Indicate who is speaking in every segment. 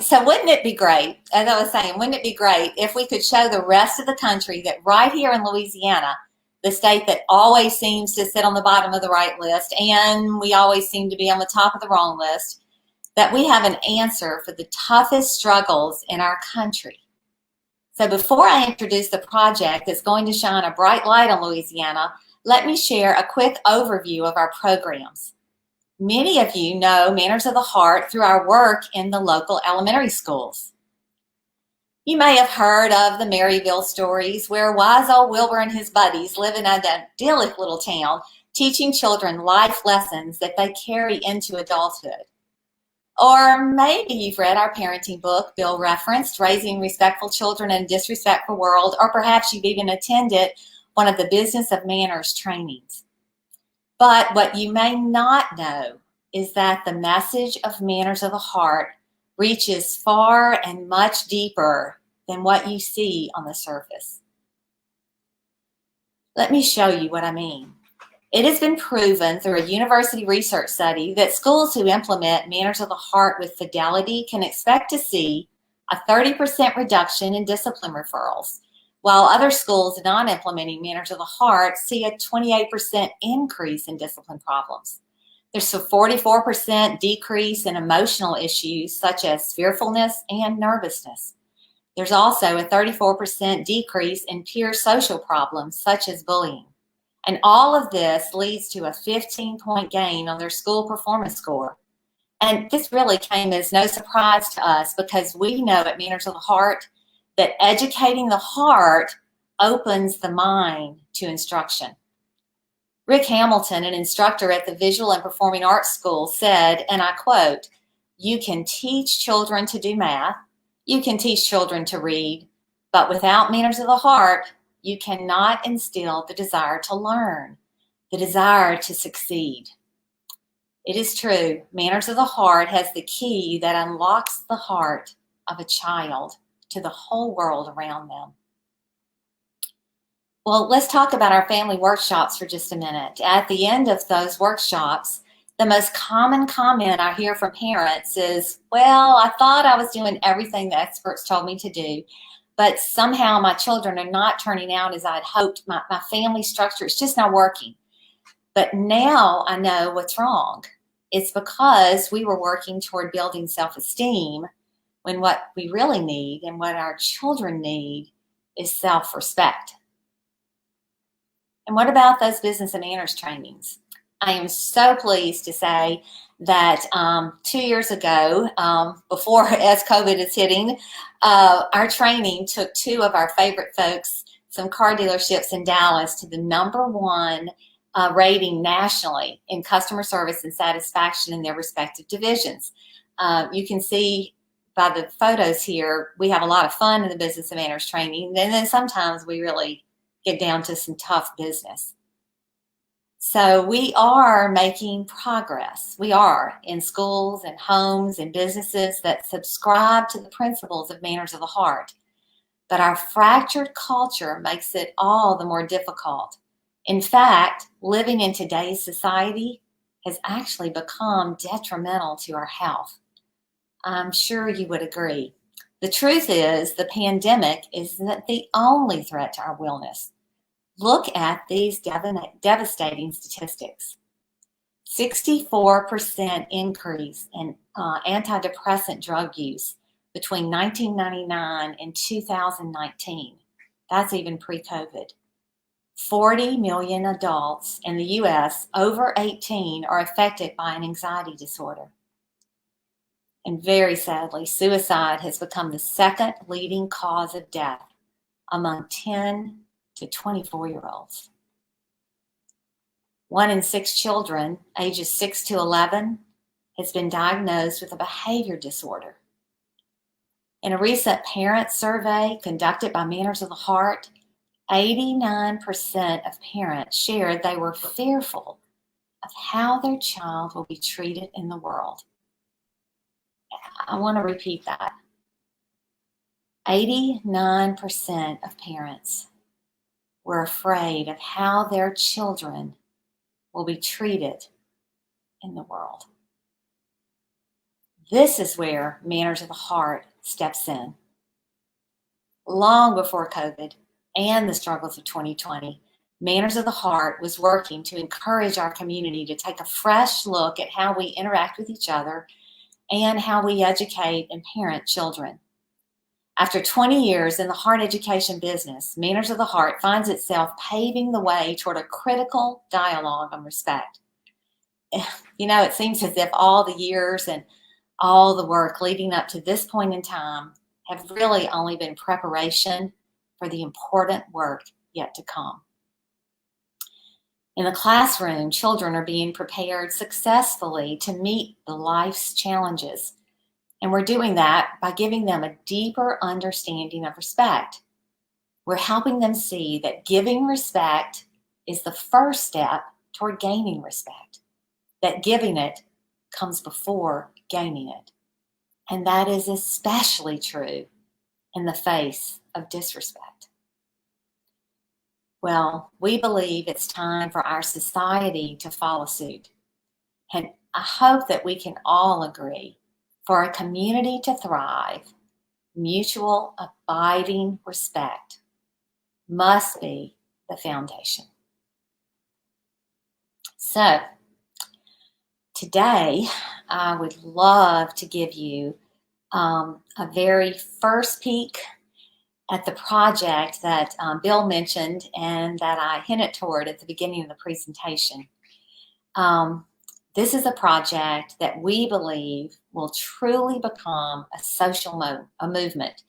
Speaker 1: So wouldn't it be great, as I was saying, wouldn't it be great if we could show the rest of the country that right here in Louisiana, the state that always seems to sit on the bottom of the right list and we always seem to be on the top of the wrong list, that we have an answer for the toughest struggles in our country. So before I introduce the project that's going to shine a bright light on Louisiana, let me share a quick overview of our programs. Many of you know Manners of the Heart through our work in the local elementary schools. You may have heard of the Maryville stories, where wise old Wilbur and his buddies live in an idyllic little town, teaching children life lessons that they carry into adulthood. Or maybe you've read our parenting book Bill referenced, Raising Respectful Children in a Disrespectful World, or perhaps you've even attended one of the Business of Manners trainings. But what you may not know is that the message of Manners of the Heart reaches far and much deeper than what you see on the surface. Let me show you what I mean. It has been proven through a university research study that schools who implement Manners of the Heart with fidelity can expect to see a 30% reduction in discipline referrals, while other schools not implementing Manners of the Heart see a 28% increase in discipline problems. There's a 44% decrease in emotional issues such as fearfulness and nervousness. There's also a 34% decrease in peer social problems such as bullying. And all of this leads to a 15-point gain on their school performance score. And this really came as no surprise to us because we know at Manners of the Heart that educating the heart opens the mind to instruction. Rick Hamilton, an instructor at the Visual and Performing Arts School, said, and I quote, "You can teach children to do math, you can teach children to read, but without Manners of the Heart, you cannot instill the desire to learn, the desire to succeed." It is true, Manners of the Heart has the key that unlocks the heart of a child to the whole world around them. Well, let's talk about our family workshops for just a minute. At the end of those workshops, the most common comment I hear from parents is, well, I thought I was doing everything the experts told me to do, but somehow my children are not turning out as I'd hoped. My family structure is just not working. But now I know what's wrong. It's because we were working toward building self-esteem when what we really need and what our children need is self-respect. And what about those business and manners trainings? I am so pleased to say that 2 years ago, before as COVID is hitting, our training took two of our favorite folks, some car dealerships in Dallas, to the #1 rating nationally in customer service and satisfaction in their respective divisions. You can see by the photos here, we have a lot of fun in the business and manners training, and then sometimes we really get down to some tough business. So we are making progress. We are in schools and homes and businesses that subscribe to the principles of Manners of the Heart. But our fractured culture makes it all the more difficult. In fact, living in today's society has actually become detrimental to our health. I'm sure you would agree. The truth is, the pandemic isn't the only threat to our wellness. Look at these devastating statistics. 64% increase in antidepressant drug use between 1999 and 2019. That's even pre-COVID. 40 million adults in the US over 18 are affected by an anxiety disorder. And very sadly, suicide has become the second leading cause of death among 10 to 24-year-olds. 1 in 6 children, ages 6 to 11, has been diagnosed with a behavior disorder. In a recent parent survey conducted by Manners of the Heart, 89% of parents shared they were fearful of how their child will be treated in the world. I want to repeat that. 89% of parents were afraid of how their children will be treated in the world. This is where Manners of the Heart steps in. Long before COVID and the struggles of 2020, Manners of the Heart was working to encourage our community to take a fresh look at how we interact with each other and how we educate and parent children. After 20 years in the heart education business, Manners of the Heart finds itself paving the way toward a critical dialogue on respect. You know, it seems as if all the years and all the work leading up to this point in time have really only been preparation for the important work yet to come. In the classroom, children are being prepared successfully to meet the life's challenges. And we're doing that by giving them a deeper understanding of respect. We're helping them see that giving respect is the first step toward gaining respect, that giving it comes before gaining it. And that is especially true in the face of disrespect. Well, we believe it's time for our society to follow suit. And I hope that we can all agree, for a community to thrive, mutual abiding respect must be the foundation. So, today, I would love to give you a very first peek at the project that Bill mentioned and that I hinted toward at the beginning of the presentation. This is a project that we believe will truly become a social movement,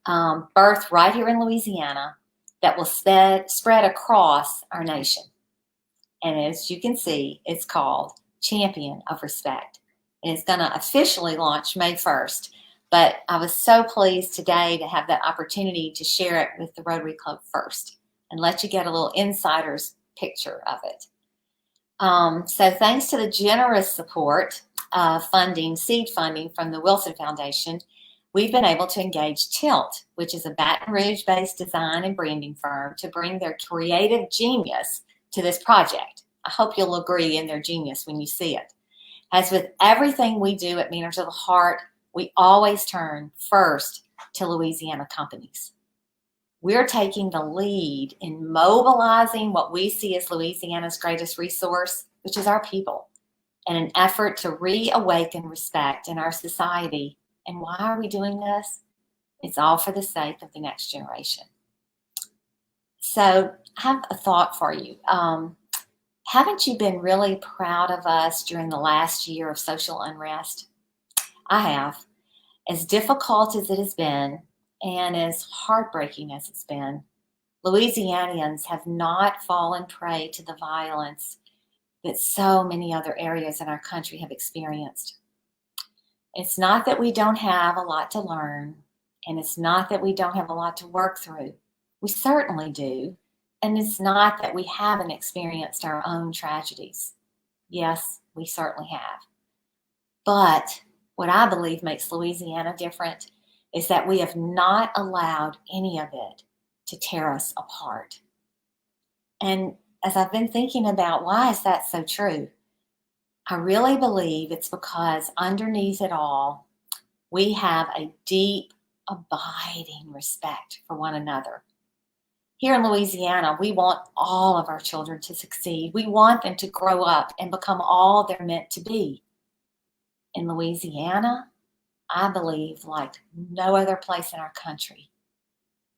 Speaker 1: birthed right here in Louisiana, that will spread across our nation. And as you can see, it's called Champion of Respect. And it's going to officially launch May 1st. But I was so pleased today to have that opportunity to share it with the Rotary Club first and let you get a little insider's picture of it. So thanks to the generous support of seed funding from the Wilson Foundation, we've been able to engage Tilt, which is a Baton Rouge-based design and branding firm, to bring their creative genius to this project. I hope you'll agree in their genius when you see it. As with everything we do at Manners of the Heart, we always turn first to Louisiana companies. We're taking the lead in mobilizing what we see as Louisiana's greatest resource, which is our people, in an effort to reawaken respect in our society. And why are we doing this? It's all for the sake of the next generation. So I have a thought for you. Haven't you been really proud of us during the last year of social unrest? I have. As difficult as it has been, and as heartbreaking as it's been, Louisianians have not fallen prey to the violence that so many other areas in our country have experienced. It's not that we don't have a lot to learn, and it's not that we don't have a lot to work through. We certainly do. And it's not that we haven't experienced our own tragedies. Yes, we certainly have. But what I believe makes Louisiana different is that we have not allowed any of it to tear us apart. And as I've been thinking about why is that so true, I really believe it's because underneath it all, we have a deep, abiding respect for one another. Here in Louisiana, we want all of our children to succeed. We want them to grow up and become all they're meant to be. In Louisiana, I believe, like no other place in our country,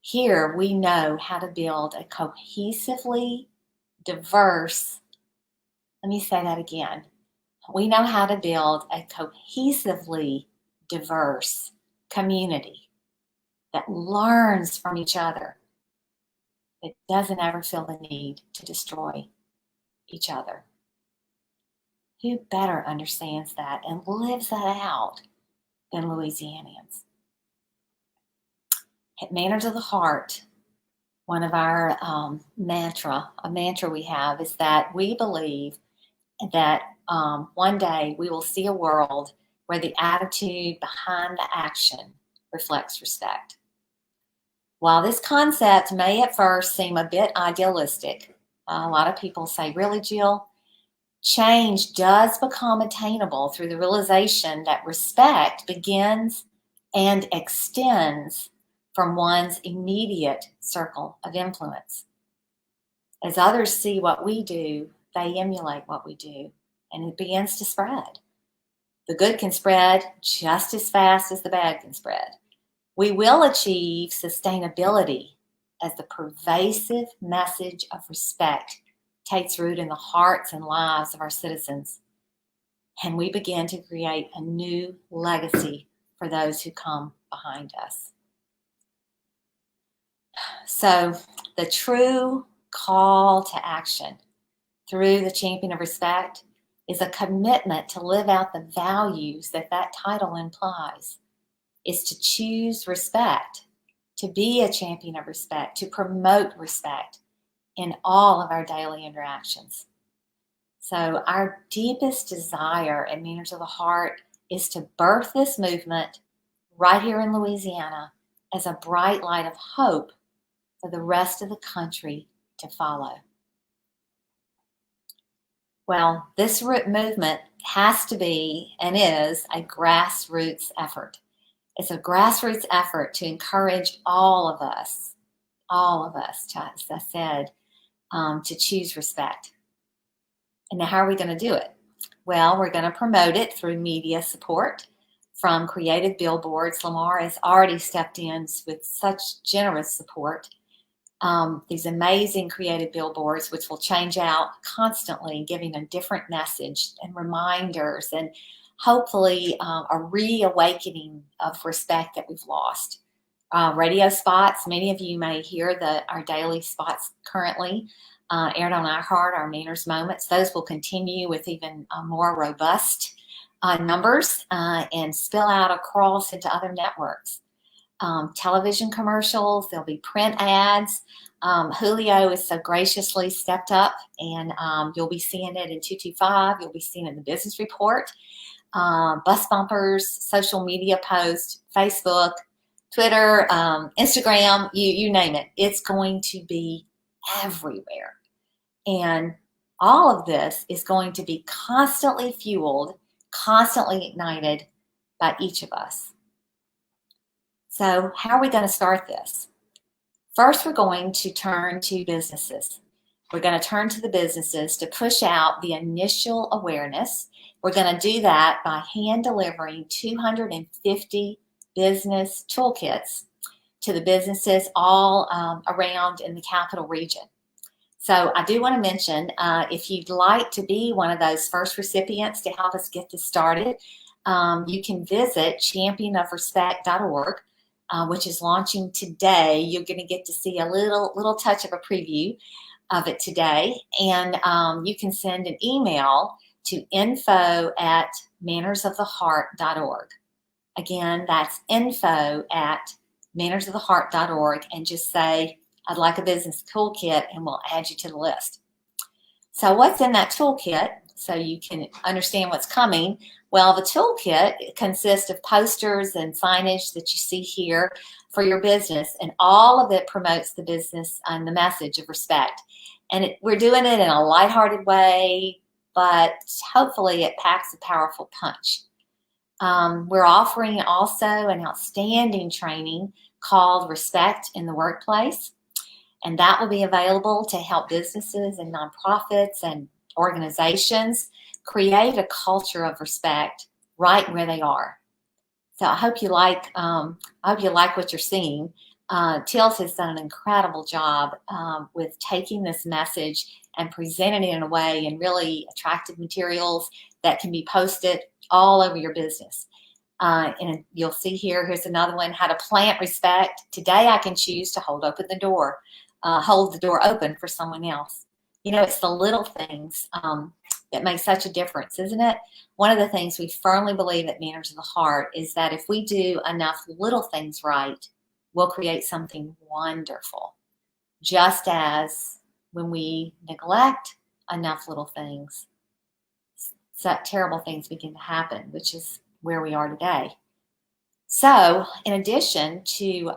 Speaker 1: here we know how to build a cohesively diverse, let me say that again. We know how to build a cohesively diverse community that learns from each other, that doesn't ever feel the need to destroy each other. Who better understands that and lives that out than Louisianians? At Manners of the Heart, one of our a mantra we have is that we believe that one day we will see a world where the attitude behind the action reflects respect. While this concept may at first seem a bit idealistic, a lot of people say, really, Jill? Change does become attainable through the realization that respect begins and extends from one's immediate circle of influence. As others see what we do, they emulate what we do, and it begins to spread. The good can spread just as fast as the bad can spread. We will achieve sustainability as the pervasive message of respect takes root in the hearts and lives of our citizens, and we begin to create a new legacy for those who come behind us. So the true call to action through the Champion of Respect is a commitment to live out the values that title implies, is to choose respect, to be a champion of respect, to promote respect in all of our daily interactions. So our deepest desire at Manners of the Heart is to birth this movement right here in Louisiana as a bright light of hope for the rest of the country to follow. Well, this movement has to be and is a grassroots effort. It's a grassroots effort to encourage all of us, as I said, to choose respect. And now how are we going to do it? Well, we're going to promote it through media support from creative billboards. Lamar has already stepped in with such generous support. These amazing creative billboards, which will change out constantly, giving a different message and reminders and hopefully a reawakening of respect that we've lost. Radio spots, many of you may hear our daily spots currently aired on iHeart, our Manners Moments. Those will continue with even more robust numbers and spill out across into other networks. Television commercials, there'll be print ads. Julio is so graciously stepped up, and you'll be seeing it in 225. You'll be seeing it in the business report, bus bumpers, social media posts, Facebook, Twitter, Instagram, you name it. It's going to be everywhere. And all of this is going to be constantly fueled, constantly ignited by each of us. So how are we going to start this? First, we're going to turn to businesses. We're going to turn to the businesses to push out the initial awareness. We're going to do that by hand delivering 250 business toolkits to the businesses all around in the capital region. So I do want to mention, if you'd like to be one of those first recipients to help us get this started, you can visit championofrespect.org. Which is launching today. You're going to get to see a little touch of a preview of it today. And you can send an email to info@mannersoftheheart.org. Again, that's info@mannersoftheheart.org, and just say, I'd like a business toolkit, and we'll add you to the list. So what's in that toolkit, so you can understand what's coming? Well, the toolkit consists of posters and signage that you see here for your business, and all of it promotes the business and the message of respect. And we're doing it in a lighthearted way, but hopefully it packs a powerful punch. We're offering also an outstanding training called Respect in the Workplace, and that will be available to help businesses and nonprofits and organizations create a culture of respect right where they are. So I hope you like what you're seeing. Tills has done an incredible job with taking this message and presenting it in a way in really attractive materials that can be posted all over your business. And you'll see here's another one, how to plant respect. Today I can choose to hold the door open for someone else. You know, it's the little things that make such a difference, isn't it? One of the things we firmly believe at Manners of the Heart is that if we do enough little things right, we'll create something wonderful. Just as when we neglect enough little things, terrible things begin to happen, which is where we are today. So in addition to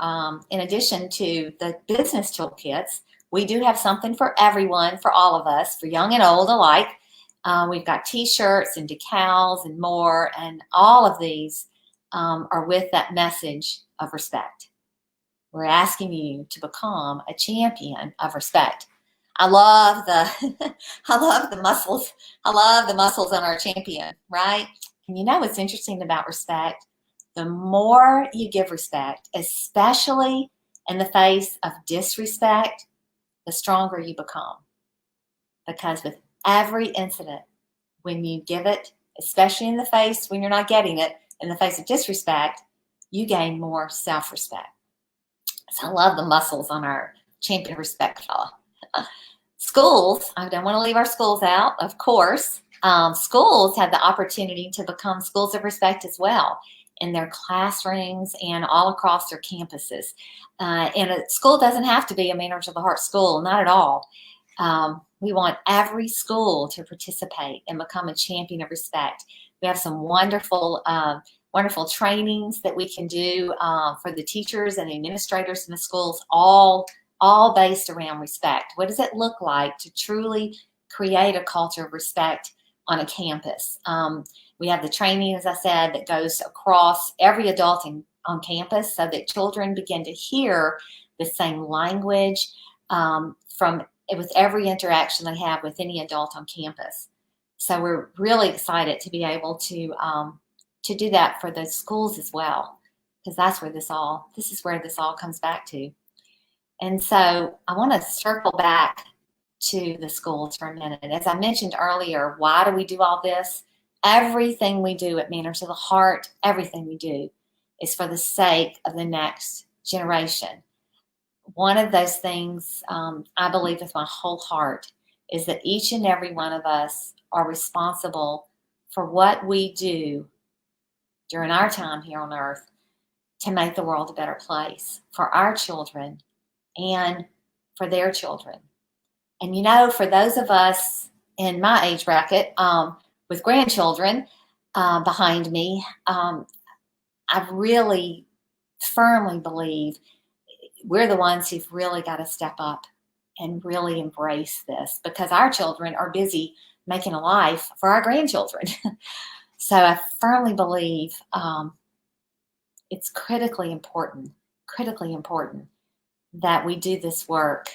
Speaker 1: the business toolkits, we do have something for everyone, for all of us, for young and old alike. We've got t-shirts and decals and more, and all of these are with that message of respect. We're asking you to become a champion of respect. I love the I love the muscles. I love the muscles on our champion, right? And you know what's interesting about respect? The more you give respect, especially in the face of disrespect, the stronger you become. Because with every incident, when you give it, especially in the face when you're not getting it, in the face of disrespect, you gain more self-respect. So I love the muscles on our champion respect fella. Schools, I don't want to leave our schools out, of course. Schools have the opportunity to become schools of respect as well in their classrooms and all across their campuses. And a school doesn't have to be a Manners of the Heart school, not at all. We want every school to participate and become a champion of respect. We have some wonderful trainings that we can do for the teachers and the administrators in the schools, all based around respect. What does it look like to truly create a culture of respect on a campus? We have the training, as I said, that goes across every adult on campus so that children begin to hear the same language with every interaction they have with any adult on campus. So we're really excited to be able to do that for the schools as well, because this is where this all comes back to. And so I want to circle back to the schools for a minute. As I mentioned earlier, why do we do all this? Everything we do at Manners of the Heart, everything we do is for the sake of the next generation. One of those things I believe with my whole heart is that each and every one of us are responsible for what we do during our time here on earth to make the world a better place for our children and for their children. And you know, for those of us in my age bracket with grandchildren behind me, I really firmly believe we're the ones who've really got to step up and really embrace this, because our children are busy making a life for our grandchildren. So I firmly believe it's critically important that we do this work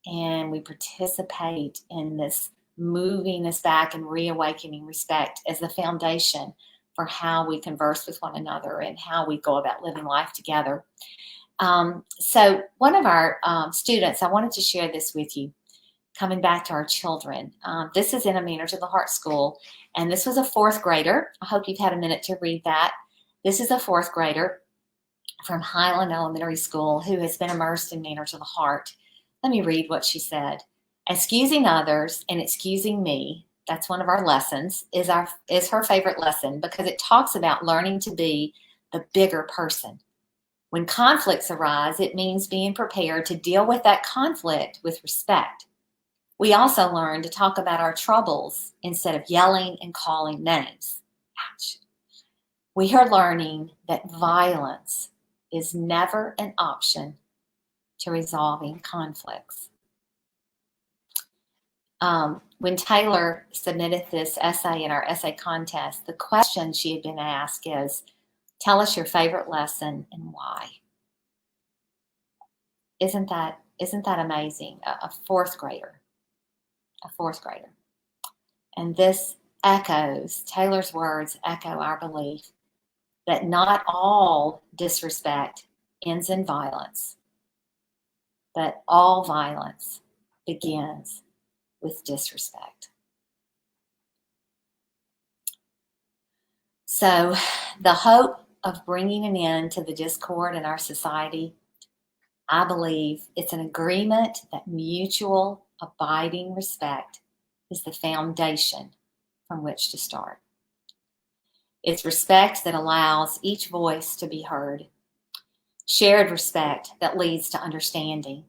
Speaker 1: and we participate in this moving us back and reawakening respect as the foundation for how we converse with one another and how we go about living life together. So one of our students, I wanted to share this with you, coming back to our children. This is in a Manners of the Heart school, and this was a fourth grader. I hope you've had a minute to read that. This is a fourth grader from Highland Elementary School who has been immersed in Manners of the Heart. Let me read what she said. Excusing others and excusing me, that's one of our lessons, is her favorite lesson, because it talks about learning to be the bigger person. When conflicts arise, it means being prepared to deal with that conflict with respect. We also learn to talk about our troubles instead of yelling and calling names. Ouch. We are learning that violence is never an option to resolving conflicts. When Taylor submitted this essay in our essay contest, the question she had been asked is, tell us your favorite lesson and why. Isn't that amazing? A fourth grader. And this Taylor's words echo our belief that not all disrespect ends in violence, but all violence begins with disrespect. So the hope of bringing an end to the discord in our society, I believe it's an agreement that mutual abiding respect is the foundation from which to start. It's respect that allows each voice to be heard, shared respect that leads to understanding,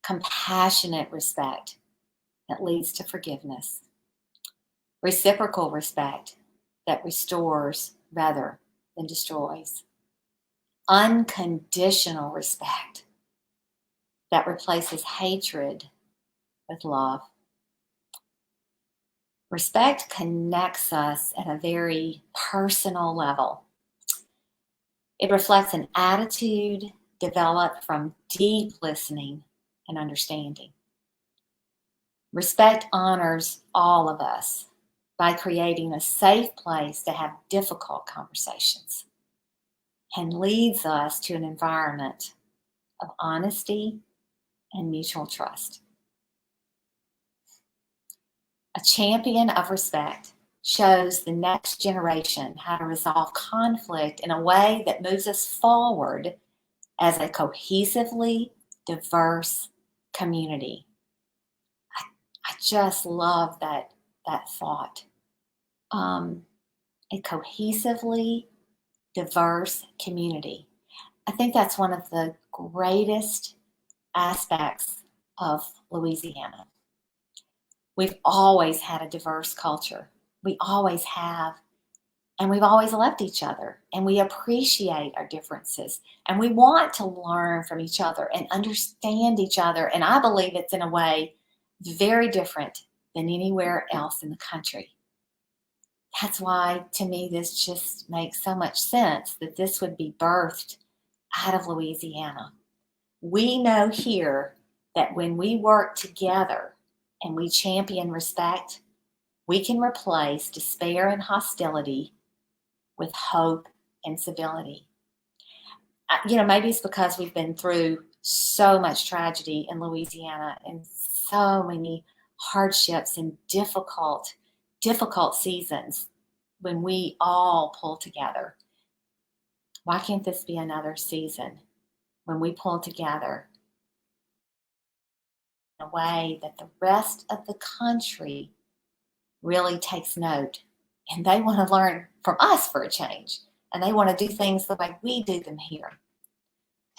Speaker 1: compassionate respect that leads to forgiveness, reciprocal respect that restores rather than destroys, unconditional respect that replaces hatred with love. Respect connects us at a very personal level. It reflects an attitude developed from deep listening and understanding. Respect honors all of us by creating a safe place to have difficult conversations and leads us to an environment of honesty and mutual trust. A champion of respect shows the next generation how to resolve conflict in a way that moves us forward as a cohesively diverse community. I just love that thought. A cohesively diverse community. I think that's one of the greatest aspects of Louisiana. We've always had a diverse culture. We always have. And we've always loved each other. And we appreciate our differences. And we want to learn from each other and understand each other. And I believe it's in a way very different than anywhere else in the country. That's why, to me, this just makes so much sense that this would be birthed out of Louisiana. We know here that when we work together and we champion respect, we can replace despair and hostility with hope and civility. Maybe it's because we've been through so much tragedy in Louisiana and so many hardships and difficult seasons when we all pull together. Why can't this be another season when we pull together in a way that the rest of the country really takes note, and they want to learn from us for a change, and they want to do things the way we do them here.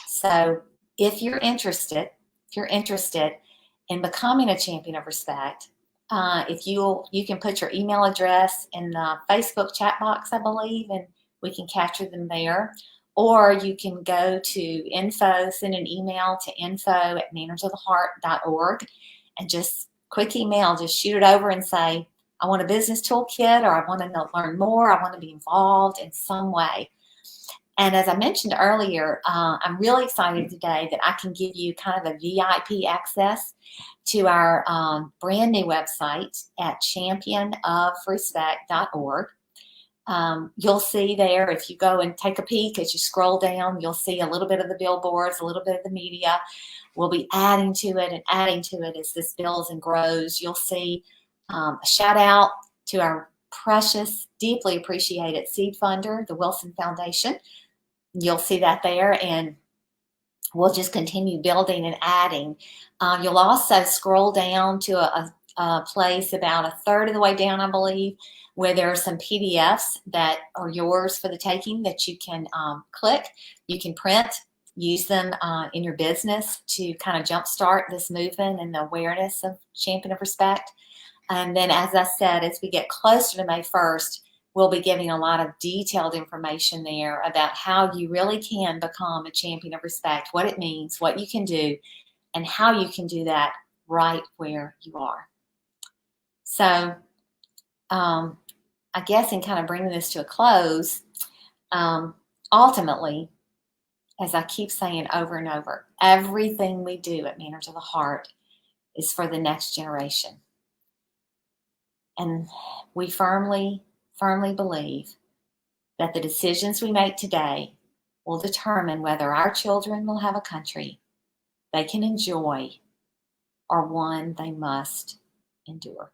Speaker 1: So if you're interested in becoming a champion of respect, if you can put your email address in the Facebook chat box, I believe, and we can capture them there. Or you can go to send an email to info@mannersoftheheart.org, and just quick email, just shoot it over and say, I want a business toolkit, or I want to learn more, I want to be involved in some way. And as I mentioned earlier, I'm really excited today that I can give you kind of a VIP access to our brand new website at championofrespect.org. You'll see there, if you go and take a peek, as you scroll down, you'll see a little bit of the billboards, a little bit of the media. We'll be adding to it as this builds and grows. You'll see a shout out to our precious, deeply appreciated seed funder, the Wilson Foundation. You'll see that there, and we'll just continue building and adding. You'll also scroll down to a place about a third of the way down, I believe, where there are some PDFs that are yours for the taking that you can click. You can print, use them in your business to kind of jumpstart this movement and the awareness of Champion of Respect. And then, as I said, as we get closer to May 1st, we'll be giving a lot of detailed information there about how you really can become a champion of respect, what it means, what you can do, and how you can do that right where you are. So I guess in kind of bringing this to a close, ultimately, as I keep saying over and over, everything we do at Manners of the Heart is for the next generation. And we firmly believe that the decisions we make today will determine whether our children will have a country they can enjoy or one they must endure.